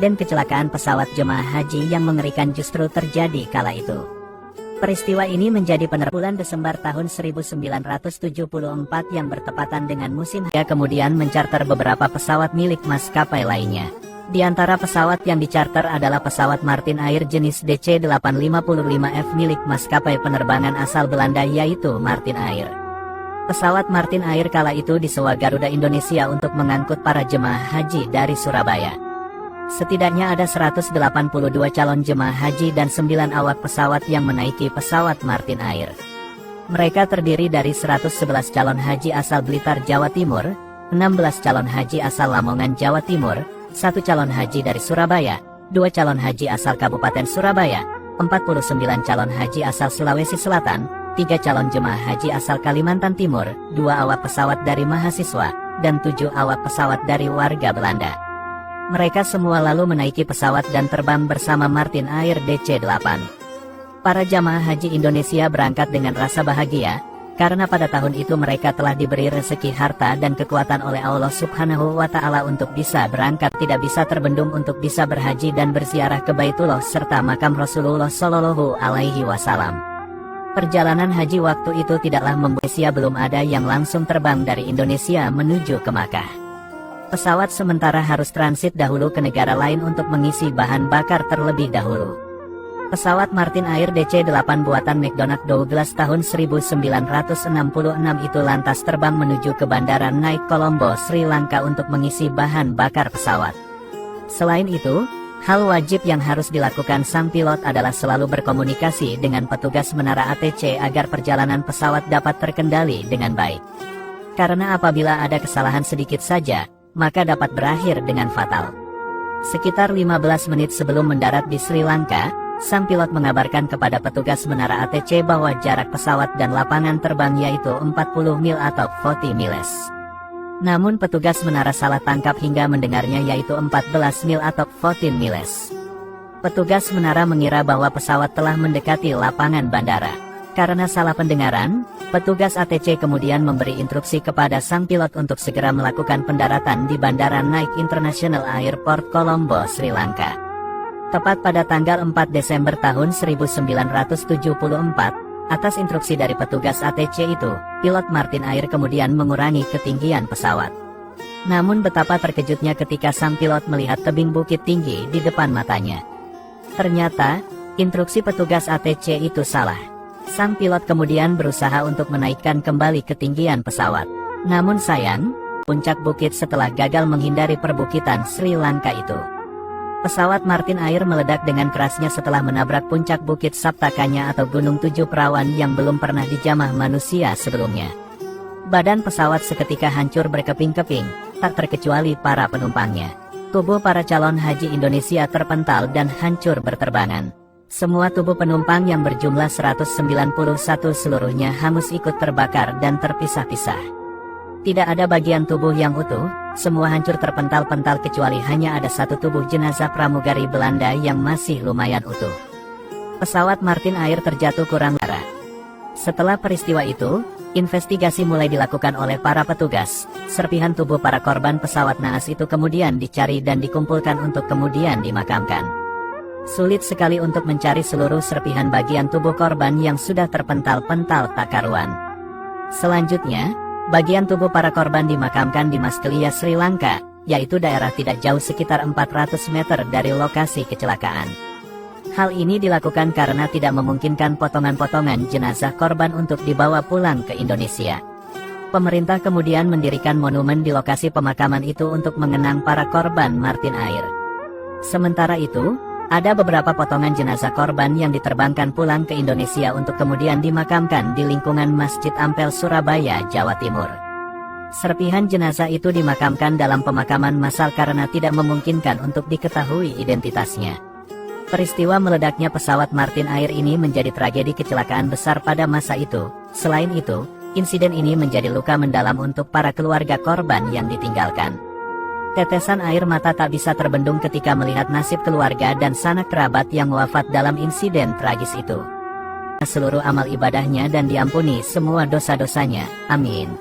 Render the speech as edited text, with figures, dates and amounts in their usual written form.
Insiden kecelakaan pesawat jemaah haji yang mengerikan justru terjadi kala itu. Peristiwa ini menjadi bulan Desember tahun 1974 yang bertepatan dengan musim haji, kemudian mencarter beberapa pesawat milik maskapai lainnya. Di antara pesawat yang dicarter adalah pesawat Martin Air jenis DC-855F milik maskapai penerbangan asal Belanda yaitu Martin Air. Pesawat Martin Air kala itu disewa Garuda Indonesia untuk mengangkut para jemaah haji dari Surabaya. Setidaknya ada 182 calon jemaah haji dan 9 awak pesawat yang menaiki pesawat Martin Air. Mereka terdiri dari 111 calon haji asal Blitar, Jawa Timur, 16 calon haji asal Lamongan, Jawa Timur, 1 calon haji dari Surabaya, 2 calon haji asal Kabupaten Surabaya, 49 calon haji asal Sulawesi Selatan, 3 calon jemaah haji asal Kalimantan Timur, 2 awak pesawat dari mahasiswa, dan 7 awak pesawat dari warga Belanda. Mereka semua lalu menaiki pesawat dan terbang bersama Martin Air DC-8. Para jamaah haji Indonesia berangkat dengan rasa bahagia, karena pada tahun itu mereka telah diberi rezeki harta dan kekuatan oleh Allah Subhanahu wa Ta'ala untuk bisa berangkat, tidak bisa terbendung untuk bisa berhaji dan berziarah ke Baitullah serta makam Rasulullah Shallallahu Alaihi Wasallam. Perjalanan haji waktu itu tidaklah membuat belum ada yang langsung terbang dari Indonesia menuju ke Makkah. Pesawat sementara harus transit dahulu ke negara lain untuk mengisi bahan bakar terlebih dahulu. Pesawat Martin Air DC-8 buatan McDonnell Douglas tahun 1966 itu lantas terbang menuju ke Bandara Nait Colombo, Sri Lanka untuk mengisi bahan bakar pesawat. Selain itu, hal wajib yang harus dilakukan sang pilot adalah selalu berkomunikasi dengan petugas menara ATC agar perjalanan pesawat dapat terkendali dengan baik. Karena apabila ada kesalahan sedikit saja, maka dapat berakhir dengan fatal. Sekitar 15 menit sebelum mendarat di Sri Lanka, sang pilot mengabarkan kepada petugas menara ATC bahwa jarak pesawat dan lapangan terbang yaitu 40 mil atau 40 miles. Namun petugas menara salah tangkap hingga mendengarnya yaitu 14 mil atau 14 miles. Petugas menara mengira bahwa pesawat telah mendekati lapangan bandara. Karena salah pendengaran, petugas ATC kemudian memberi instruksi kepada sang pilot untuk segera melakukan pendaratan di Bandara Nait International Airport Colombo, Sri Lanka. Tepat pada tanggal 4 Desember tahun 1974, atas instruksi dari petugas ATC itu, pilot Martin Air kemudian mengurangi ketinggian pesawat. Namun betapa terkejutnya ketika sang pilot melihat tebing bukit tinggi di depan matanya. Ternyata, instruksi petugas ATC itu salah. Sang pilot kemudian berusaha untuk menaikkan kembali ketinggian pesawat. Namun sayang, puncak bukit setelah gagal menghindari perbukitan Sri Lanka itu. Pesawat Martin Air meledak dengan kerasnya setelah menabrak puncak bukit Saptakanya atau Gunung Tujuh Perawan yang belum pernah dijamah manusia sebelumnya. Badan pesawat seketika hancur berkeping-keping, tak terkecuali para penumpangnya. Tubuh para calon haji Indonesia terpental dan hancur berterbangan. Semua tubuh penumpang yang berjumlah 191 seluruhnya hangus ikut terbakar dan terpisah-pisah. Tidak ada bagian tubuh yang utuh, semua hancur terpental-pental kecuali hanya ada satu tubuh jenazah pramugari Belanda yang masih lumayan utuh. Pesawat Martin Air terjatuh kurang arah. Setelah peristiwa itu, investigasi mulai dilakukan oleh para petugas. Serpihan tubuh para korban pesawat naas itu kemudian dicari dan dikumpulkan untuk kemudian dimakamkan. Sulit sekali untuk mencari seluruh serpihan bagian tubuh korban yang sudah terpental-pental tak karuan. Selanjutnya, bagian tubuh para korban dimakamkan di Maskelia, Sri Lanka, yaitu daerah tidak jauh sekitar 400 meter dari lokasi kecelakaan. Hal ini dilakukan karena tidak memungkinkan potongan-potongan jenazah korban untuk dibawa pulang ke Indonesia. Pemerintah kemudian mendirikan monumen di lokasi pemakaman itu untuk mengenang para korban Martin Air. Sementara itu, ada beberapa potongan jenazah korban yang diterbangkan pulang ke Indonesia untuk kemudian dimakamkan di lingkungan Masjid Ampel, Surabaya, Jawa Timur. Serpihan jenazah itu dimakamkan dalam pemakaman massal karena tidak memungkinkan untuk diketahui identitasnya. Peristiwa meledaknya pesawat Martin Air ini menjadi tragedi kecelakaan besar pada masa itu. Selain itu, insiden ini menjadi luka mendalam untuk para keluarga korban yang ditinggalkan. Tetesan air mata tak bisa terbendung ketika melihat nasib keluarga dan sanak kerabat yang wafat dalam insiden tragis itu. Seluruh amal ibadahnya dan diampuni semua dosa-dosanya. Amin.